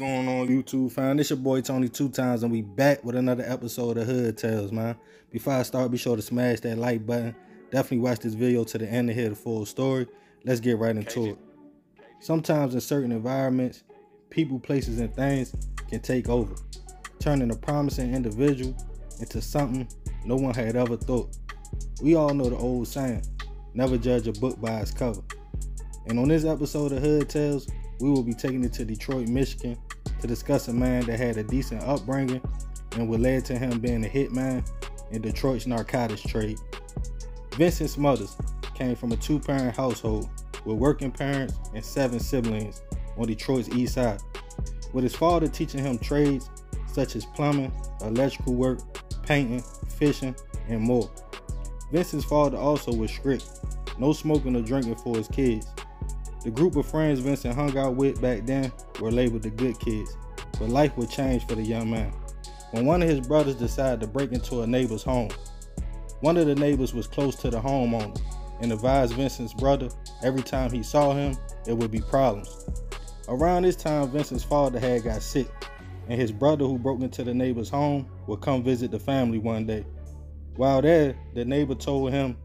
going on, YouTube fam? It's your boy Tony 2Times, and we back with another episode of Hood Tales, man. Before I start, be sure to smash that like button. Definitely watch this video to the end to hear the full story. Let's get right into it. Sometimes in certain environments, people, places, and things can take over, turning a promising individual into something no one had ever thought. We all know the old saying, never judge a book by its cover. And on this episode of Hood Tales, we will be taking it to Detroit, Michigan to discuss a man that had a decent upbringing and what led to him being a hitman in Detroit's narcotics trade. Vincent Smothers came from a two-parent household with working parents and 7 siblings on Detroit's east side, with his father teaching him trades such as plumbing, electrical work, painting, fishing, and more. Vincent's father also was strict, no smoking or drinking for his kids. The group of friends Vincent hung out with back then were labeled the good kids, but life would change for the young man when one of his brothers decided to break into a neighbor's home. One of the neighbors was close to the homeowner and advised Vincent's brother every time he saw him, it would be problems. Around this time, Vincent's father had got sick, and his brother who broke into the neighbor's home would come visit the family one day. While there, the neighbor told him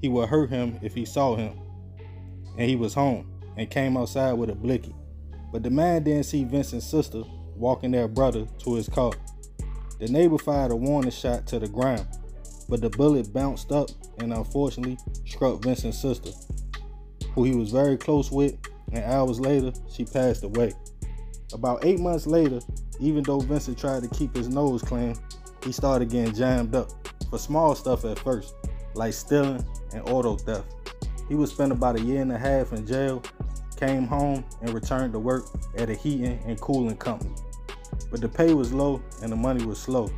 he would hurt him if he saw him, and he was home and came outside with a blicky. But the man didn't see Vincent's sister walking their brother to his car. The neighbor fired a warning shot to the ground, but the bullet bounced up and unfortunately struck Vincent's sister, who he was very close with, and hours later, she passed away. About 8 months later, even though Vincent tried to keep his nose clean, he started getting jammed up for small stuff at first, like stealing and auto theft. He would spend about 1.5 years in jail, came home, and returned to work at a heating and cooling company. But the pay was low and the money was slow.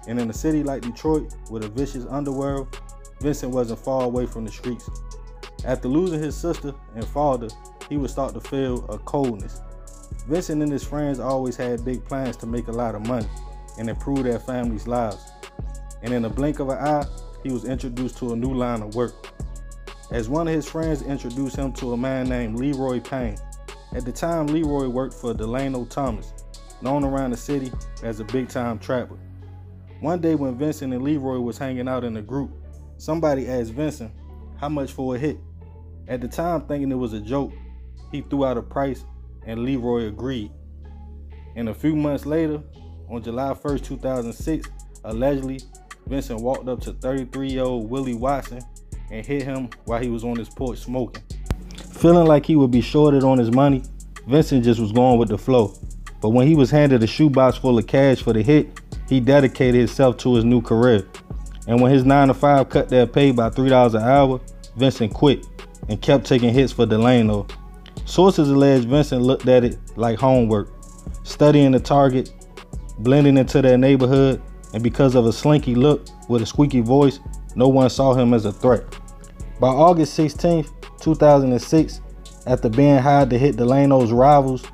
And in a city like Detroit, with a vicious underworld, Vincent wasn't far away from the streets. After losing his sister and father, he would start to feel a coldness. Vincent and his friends always had big plans to make a lot of money and improve their families' lives. And in a blink of an eye, he was introduced to a new line of work, as one of his friends introduced him to a man named Leroy Payne. At the time, Leroy worked for Delano Thomas, known around the city as a big-time trapper. One day when Vincent and Leroy was hanging out in a group, somebody asked Vincent how much for a hit. At the time, thinking it was a joke, he threw out a price and Leroy agreed. And a few months later, on July 1st, 2006, allegedly, Vincent walked up to 33-year-old Willie Watson and hit him while he was on his porch smoking. Feeling like he would be shorted on his money, Vincent just was going with the flow. But when he was handed a shoebox full of cash for the hit, he dedicated himself to his new career. And when his 9-to-5 cut their pay by $3 an hour, Vincent quit and kept taking hits for Delano. Sources allege Vincent looked at it like homework, studying the target, blending into their neighborhood, and because of a slinky look with a squeaky voice, no one saw him as a threat. By August 16, 2006, after being hired to hit Delano's rivals,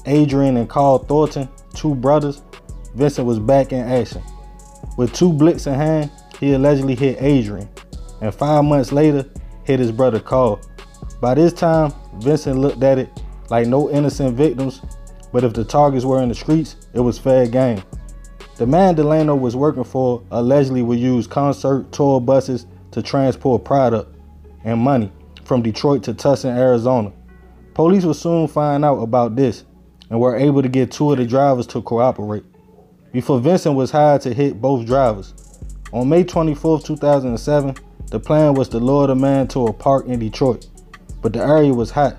Adrian and Carl Thornton, 2 brothers, Vincent was back in action. With 2 blicks in hand, he allegedly hit Adrian, and 5 months later, hit his brother Carl. By this time, Vincent looked at it like no innocent victims, but if the targets were in the streets, it was fair game. The man Delano was working for allegedly would use concert tour buses to transport product and money from Detroit to Tucson, Arizona. Police would soon find out about this and were able to get 2 of the drivers to cooperate, before Vincent was hired to hit both drivers. On May 24, 2007, the plan was to lure the man to a park in Detroit, but the area was hot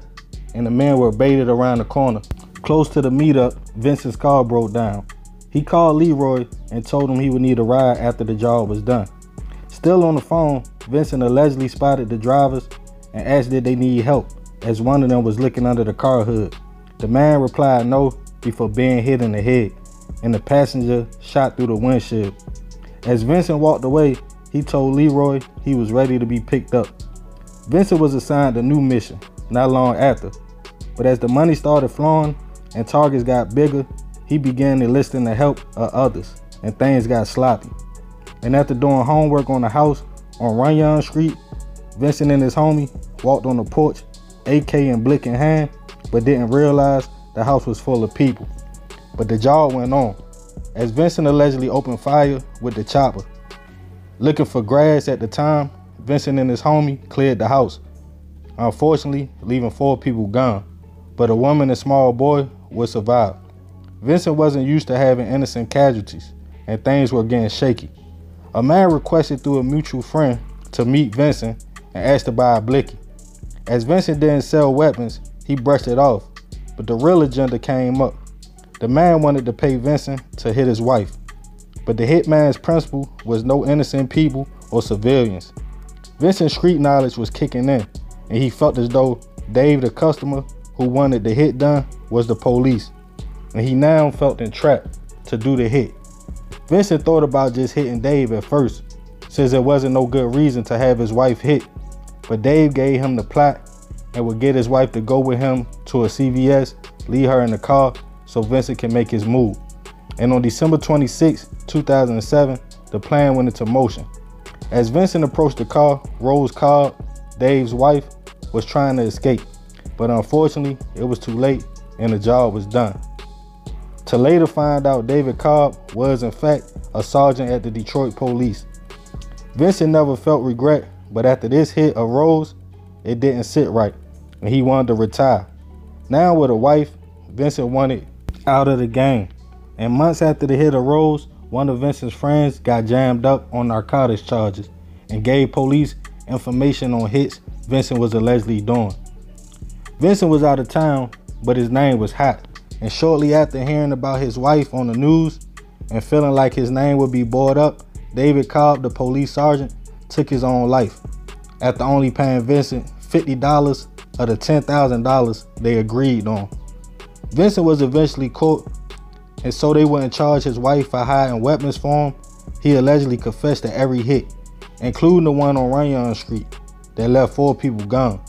and the men were baited around the corner. Close to the meetup, Vincent's car broke down. He called Leroy and told him he would need a ride after the job was done. Still on the phone, Vincent allegedly spotted the drivers and asked did they need help, as one of them was looking under the car hood. The man replied no before being hit in the head, and the passenger shot through the windshield. As Vincent walked away, he told Leroy he was ready to be picked up. Vincent was assigned a new mission not long after, but as the money started flowing and targets got bigger, he began enlisting the help of others, and things got sloppy. And after doing homework on the house on Runyon Street, Vincent and his homie walked on the porch, AK and blick in hand, but didn't realize the house was full of people. but the job went on, as Vincent allegedly opened fire with the chopper. Looking for grass at the time, Vincent and his homie cleared the house, unfortunately leaving 4 people gone, but a woman and small boy would survive. Vincent wasn't used to having innocent casualties, and things were getting shaky. A man requested through a mutual friend to meet Vincent and asked to buy a blicky. As Vincent didn't sell weapons, he brushed it off, but the real agenda came up. The man wanted to pay Vincent to hit his wife, but the hitman's principle was no innocent people or civilians. Vincent's street knowledge was kicking in, and he felt as though Dave, the customer who wanted the hit done, was the police, and he now felt entrapped to do the hit. Vincent thought about just hitting Dave at first, since there wasn't no good reason to have his wife hit, but Dave gave him the plot and would get his wife to go with him to a CVS, leave her in the car so Vincent can make his move. And on December 26, 2007, the plan went into motion. As Vincent approached the car, Rose Cobb, Dave's wife, was trying to escape, but unfortunately, it was too late and the job was done. To later find out David Cobb was in fact a sergeant at the Detroit police. Vincent never felt regret, but after this hit of Rose, it didn't sit right, and he wanted to retire. Now with a wife, Vincent wanted out of the game. And months after the hit of Rose, one of Vincent's friends got jammed up on narcotics charges and gave police information on hits Vincent was allegedly doing. Vincent was out of town, but his name was hot. And shortly after hearing about his wife on the news and feeling like his name would be brought up, David Cobb, the police sergeant, took his own life, after only paying Vincent $50 of the $10,000 they agreed on. Vincent was eventually caught, and so they wouldn't charge his wife for hiding weapons for him, he allegedly confessed to every hit, including the one on Runyon Street that left 4 people gone.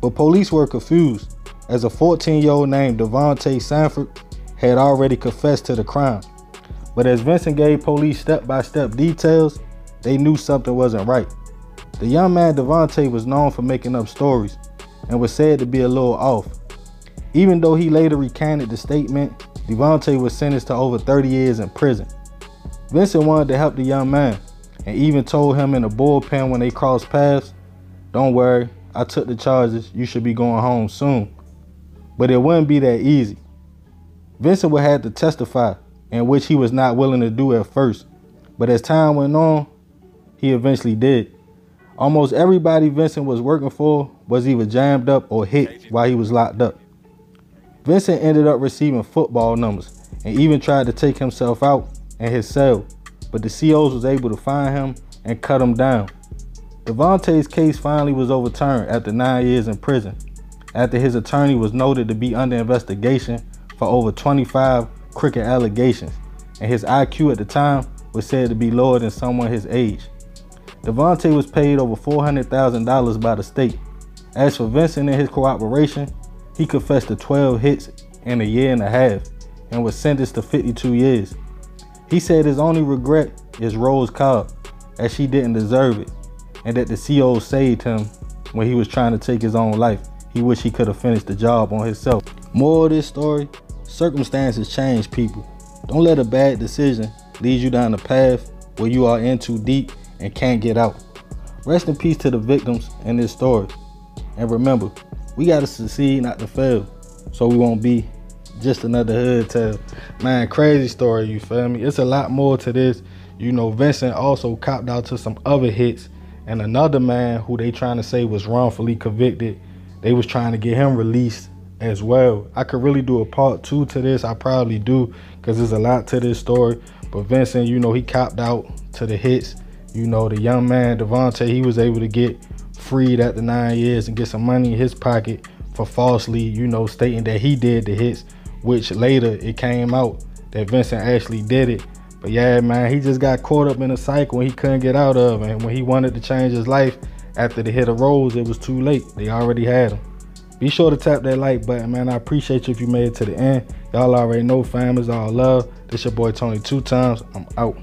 But police were confused, as a 14-year-old named Devontae Sanford had already confessed to the crime. But as Vincent gave police step-by-step details, they knew something wasn't right. The young man Devontae was known for making up stories and was said to be a little off. Even though he later recanted the statement, Devontae was sentenced to over 30 years in prison. Vincent wanted to help the young man and even told him in the bullpen when they crossed paths, "Don't worry, I took the charges, you should be going home soon." But it wouldn't be that easy. Vincent would have to testify, in which he was not willing to do at first. But as time went on, he eventually did. Almost everybody Vincent was working for was either jammed up or hit while he was locked up. Vincent ended up receiving football numbers and even tried to take himself out in his cell, but the COs was able to find him and cut him down. Devontae's case finally was overturned after 9 years in prison, after his attorney was noted to be under investigation for over 25 crooked allegations, and his IQ at the time was said to be lower than someone his age. Devontae was paid over $400,000 by the state. As for Vincent and his cooperation, he confessed to 12 hits in a year and a half and was sentenced to 52 years. He said his only regret is Rose Cobb, as she didn't deserve it, and that the CO saved him when he was trying to take his own life. He wished he could have finished the job on himself. Moral of this story, circumstances change people. Don't let a bad decision lead you down a path where you are in too deep and can't get out. Rest in peace to the victims in this story. And remember, we gotta succeed, not to fail, so we won't be just another hood tale. Man, crazy story, you feel me? It's a lot more to this. You know, Vincent also copped out to some other hits, and another man who they trying to say was wrongfully convicted, they was trying to get him released as well. I could really do a part 2 to this. I probably do, because there's a lot to this story. But Vincent, you know, he copped out to the hits. You know, the young man, Devontae, he was able to get freed after 9 years and get some money in his pocket for falsely, you know, stating that he did the hits, which later it came out that Vincent actually did it. But yeah, man, he just got caught up in a cycle he couldn't get out of. And when he wanted to change his life after the hit of Rose, it was too late. They already had him. Be sure to tap that like button, man. I appreciate you if you made it to the end. Y'all already know, fam, it's all love. This your boy Tony 2 Times. I'm out.